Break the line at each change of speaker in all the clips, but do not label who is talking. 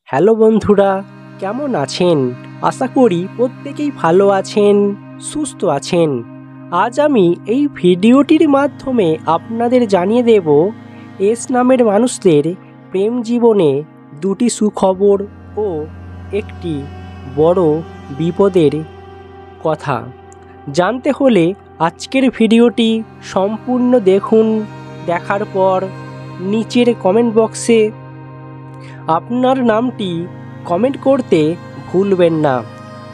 Hello বন্ধুরা, কেমন আছেন? আশা করি প্রত্যেকেই ভালো আছেন, সুস্থ আছেন। আজ আমি এই ভিডিওটির মাধ্যমে আপনাদের জানিয়ে দেব এস নামের মানুষদের প্রেম জীবনে দুটি সুখবর ও একটি বড় বিপদের কথা। জানতে হলে আজকের ভিডিওটি সম্পূর্ণ দেখুন। দেখার পর নিচের কমেন্ট বক্সে আপনার নামটি কমেন্ট করতে ভুলবেন না।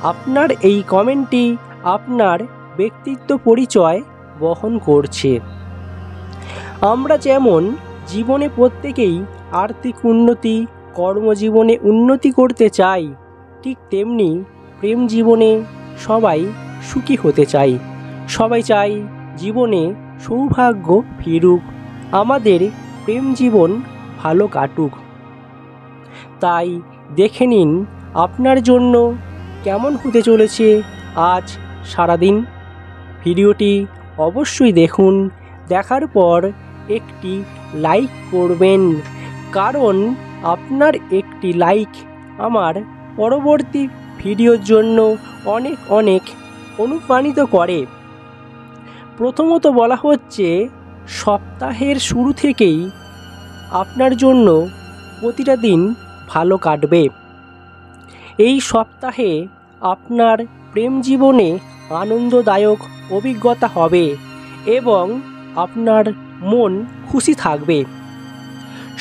আপনার এই কমেন্টটি আপনার ব্যক্তিত্ব পরিচয় বহন করছে। আমরা যেমন জীবনে প্রত্যেকেই আর্থিক উন্নতি, কর্মজীবনে উন্নতি করতে চাই, ঠিক তেমনি প্রেম জীবনে সবাই সুখী হতে চাই। সবাই চাই জীবনে সৌভাগ্য ফিরুক, আমাদের প্রেম জীবন ভালো কাটুক। তাই দেখে নিন আপনার জন্য কেমন হতে চলেছে আজ সারাদিন। ভিডিওটি অবশ্যই দেখুন। দেখার পর একটি লাইক করবেন, কারণ আপনার একটি লাইক আমার পরবর্তী ভিডিওর জন্য অনেক অনেক অনুপ্রাণিত করে। প্রথমত বলা হচ্ছে, সপ্তাহের শুরু থেকেই আপনার জন্য প্রতিটা দিন ভালো কাটবে। এই সপ্তাহে আপনার প্রেম জীবনে আনন্দদায়ক অভিজ্ঞতা হবে এবং আপনার মন খুশি থাকবে।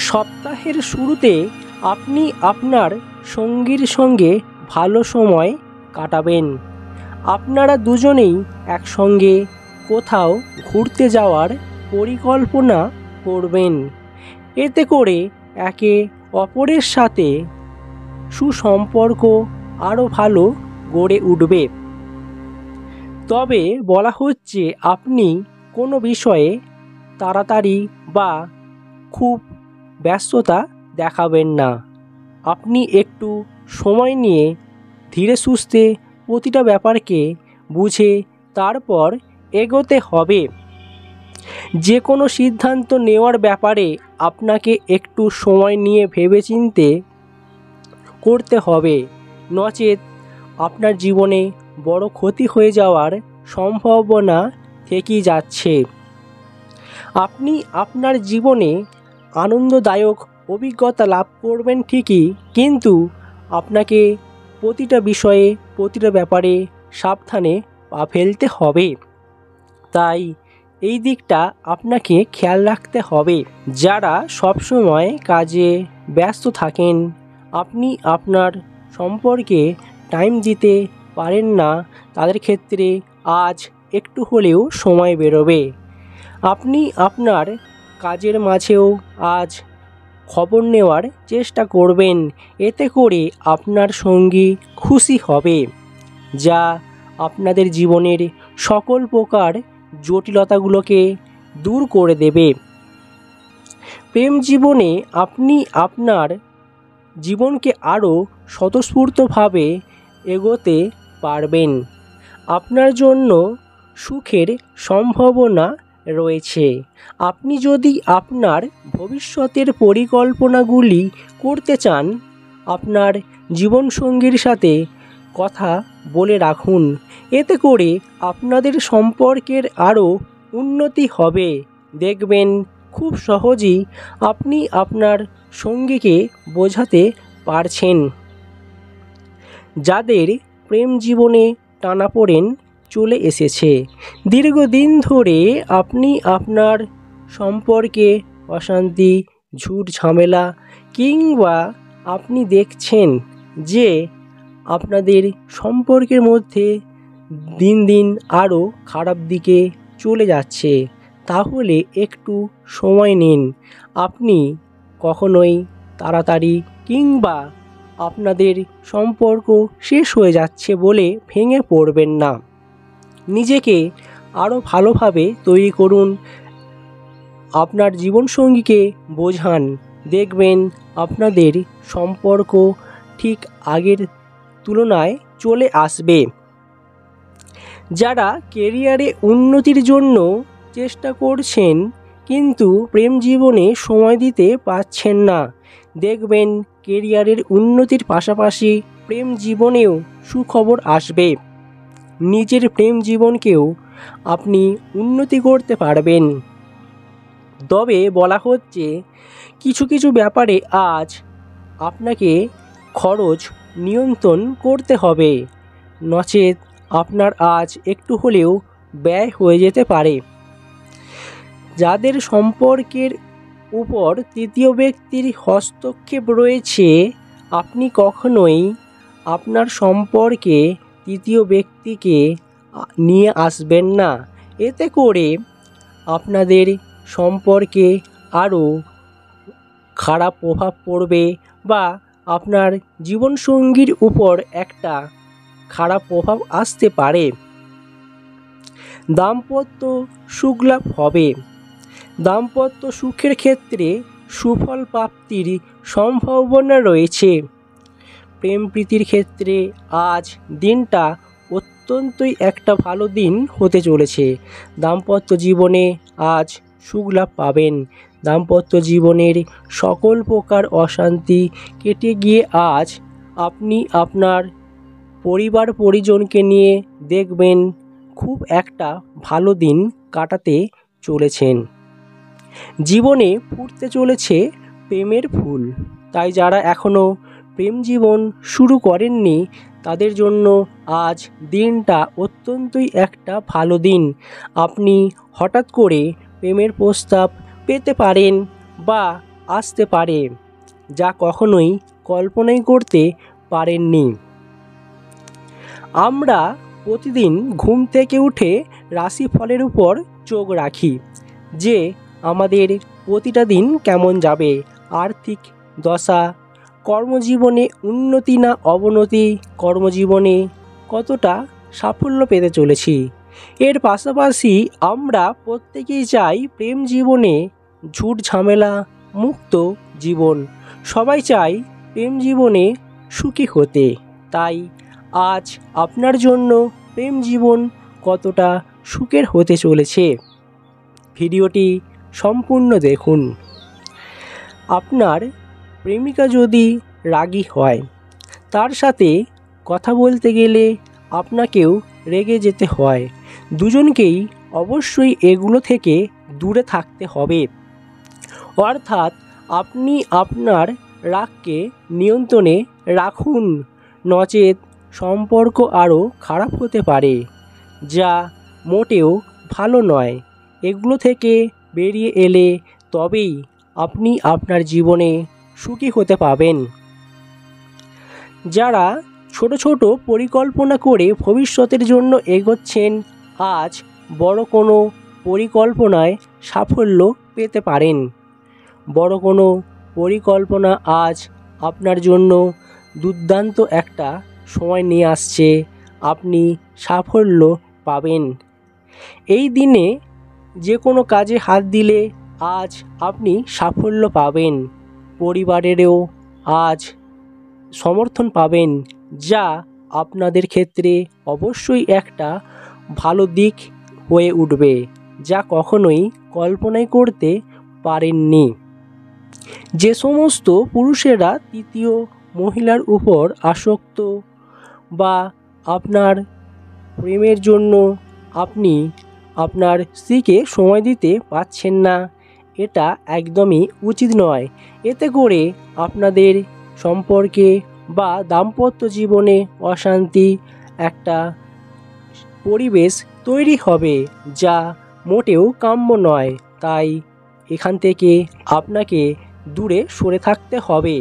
সপ্তাহের শুরুতে আপনি আপনার সঙ্গীর সঙ্গে ভালো সময় কাটাবেন। আপনারা দুজনেই একসঙ্গে কোথাও ঘুরতে যাওয়ার পরিকল্পনা করবেন। এতে করে একে অপরের সাথে সুসম্পর্ক আরও ভালো গড়ে উঠবে। তবে বলা হচ্ছে, আপনি কোনো বিষয়ে তাড়াতাড়ি বা খুব ব্যস্ততা দেখাবেন না। আপনি একটু সময় নিয়ে ধীরে সুস্থে প্রতিটা ব্যাপারকে বুঝে তারপর এগোতে হবে। যে কোনো সিদ্ধান্ত নেওয়ার ব্যাপারে আপনাকে একটু সময় নিয়ে ভেবেচিন্তে করতে হবে, নচেত আপনার জীবনে বড় ক্ষতি হয়ে যাওয়ার সম্ভাবনা থেকেই যাচ্ছে। আপনি আপনার জীবনে আনন্দদায়ক অভিজ্ঞতা লাভ করবেন ঠিকই, কিন্তু আপনাকে প্রতিটা বিষয়ে প্রতিটা ব্যাপারে সাবধানে পা ফেলতে হবে। তাই এই দিকটা আপনাকে খেয়াল রাখতে হবে। যারা সবসময় কাজে ব্যস্ত থাকেন, আপনি আপনার সম্পর্কে টাইম দিতে পারেন না, তাদের ক্ষেত্রে আজ একটু হলেও সময় বেরোবে। আপনি আপনার কাজের মাঝেও আজ খবর নেওয়ার চেষ্টা করবেন। এতে করে আপনার সঙ্গী খুশি হবে, যা আপনাদের জীবনের সকল প্রকার জটিলতাগুলোকে দূর করে দেবে। প্রেম জীবনে আপনি আপনার জীবনকে আরও স্বতঃস্ফূর্তভাবে এগোতে পারবেন। আপনার জন্য সুখের সম্ভাবনা রয়েছে। আপনি যদি আপনার ভবিষ্যতের পরিকল্পনাগুলি করতে চান, আপনার জীবনসঙ্গীর সাথে কথা বলে রাখুন। এতে করে আপনাদের সম্পর্কের আরও উন্নতি হবে। দেখবেন খুব সহজেই আপনি আপনার সঙ্গীকে বোঝাতে পারছেন। যাদের প্রেম জীবনে টানাপোড়েন চলে এসেছে, দীর্ঘদিন ধরে আপনি আপনার সম্পর্কে অশান্তি, ঝুট ঝামেলা, কিংবা আপনি দেখছেন যে আপনাদের সম্পর্কের মধ্যে দিন দিন আরও খারাপ দিকে চলে যাচ্ছে, তাহলে একটু সময় নিন। আপনি কখনোই তাড়াতাড়ি কিংবা আপনাদের সম্পর্ক শেষ হয়ে যাচ্ছে বলে ভেঙে পড়বেন না। নিজেকে আরও ভালোভাবে তৈরি করুন, আপনার জীবনসঙ্গীকে বোঝান। দেখবেন আপনাদের সম্পর্ক ঠিক আগের তুলনায় চলে আসবে। যারা কেরিয়ারে উন্নতির জন্য চেষ্টা করছেন কিন্তু প্রেম জীবনে সময় দিতে পারছেন না, দেখবেন কেরিয়ারের উন্নতির পাশাপাশি প্রেম জীবনেও সুখবর আসবে। নিজের প্রেম জীবনকেও আপনি উন্নতি করতে পারবেন। তবে বলা হচ্ছে কিছু কিছু ব্যাপারে আজ আপনাকে খরচ নিয়ন্ত্রণ করতে হবে, নচেত আপনার আজ একটু হলেও ব্যয় হয়ে যেতে পারে। যাদের সম্পর্কের উপর তৃতীয় ব্যক্তির হস্তক্ষেপ রয়েছে, আপনি কখনোই আপনার সম্পর্কে তৃতীয় ব্যক্তিকে নিয়ে আসবেন না। এতে করে আপনাদের সম্পর্কে আরও খারাপ প্রভাব পড়বে বা আপনার জীবনসঙ্গীর উপর একটা খারাপ প্রভাব আসতে পারে। দাম্পত্য সুখলাভ হবে। দাম্পত্য সুখের ক্ষেত্রে সুফল প্রাপ্তির সম্ভাবনা রয়েছে। প্রেম প্রীতির ক্ষেত্রে আজ দিনটা অত্যন্তই একটা ভালো দিন হতে চলেছে। দাম্পত্য জীবনে আজ সুখলাভ পাবেন। দাম্পত্য জীবনের সকল প্রকার অশান্তি কেটে গিয়ে আজ আপনি আপনার পরিবার পরিজনকে নিয়ে দেখবেন খুব একটা ভালো দিন কাটাতে চলেছেন। জীবনে ফুটতে চলেছে প্রেমের ফুল। তাই যারা এখনও প্রেম জীবন শুরু করেননি তাদের জন্য আজ দিনটা অত্যন্তই একটা ভালো দিন। আপনি হঠাৎ করে প্রেমের প্রস্তাব পেতে পারেন বা আসতে পারে, যা কখনোই কল্পনাই করতে পারেননি। আমরা প্রতিদিন ঘুম থেকে উঠে রাশিফলের উপর চোখ রাখি যে আমাদের প্রতিটা দিন কেমন যাবে, আর্থিক দশা, কর্মজীবনে উন্নতি না অবনতি, কর্মজীবনে কতটা সাফল্য পেতে চলেছি। এর পাশাপাশি আমরা প্রত্যেকেই চাই প্রেম জীবনে ঝুট ঝামেলা মুক্ত জীবন। সবাই চাই প্রেম জীবনে সুখী হতে। তাই আজ আপনার জন্য প্রেম জীবন কতটা সুখের হতে চলেছে ভিডিওটি সম্পূর্ণ দেখুন। আপনার প্রেমিকা যদি রাগী হয়, তার সাথে কথা বলতে গেলে আপনাকেও রেগে যেতে হয়। দুজনকেই অবশ্যই এগুলো থেকে দূরে থাকতে হবে। অর্থাৎ আপনি আপনার রাগকে নিয়ন্ত্রণে রাখুন, নচেত সম্পর্ক আরও খারাপ হতে পারে, যা মোটেও ভালো নয়। এগুলো থেকে বেরিয়ে এলে তবেই আপনি আপনার জীবনে সুখী হতে পাবেন। যারা ছোট ছোট পরিকল্পনা করে ভবিষ্যতের জন্য এগোচ্ছেন, আজ বড় কোনো পরিকল্পনায় সাফল্য পেতে পারেন। বড় কোনো পরিকল্পনা আজ আপনার জন্য দুর্দান্ত একটা সময় নিয়ে আসছে। আপনি সাফল্য পাবেন। এই দিনে যে কোনো কাজে হাত দিলে আজ আপনি সাফল্য পাবেন। পরিবারেরও আজ সমর্থন পাবেন, যা আপনাদের ক্ষেত্রে অবশ্যই একটা ভালো দিক হয়ে উঠবে, যা কখনোই কল্পনাই করতে পারেননি। যে সমস্ত পুরুষেরা তৃতীয় মহিলার উপর আসক্ত বা আপনার প্রেমের জন্য আপনি আপনার স্ত্রীকে সময় দিতে পারছেন না, এটা একদমই উচিত নয়। এতে করে আপনাদের সম্পর্কে বা দাম্পত্য জীবনে অশান্তি একটা পরিবেশ তৈরি হবে, যা মোটেও কাম্য নয়। তাই এখান থেকে আপনাকে দূরে সরে থাকতে হবে।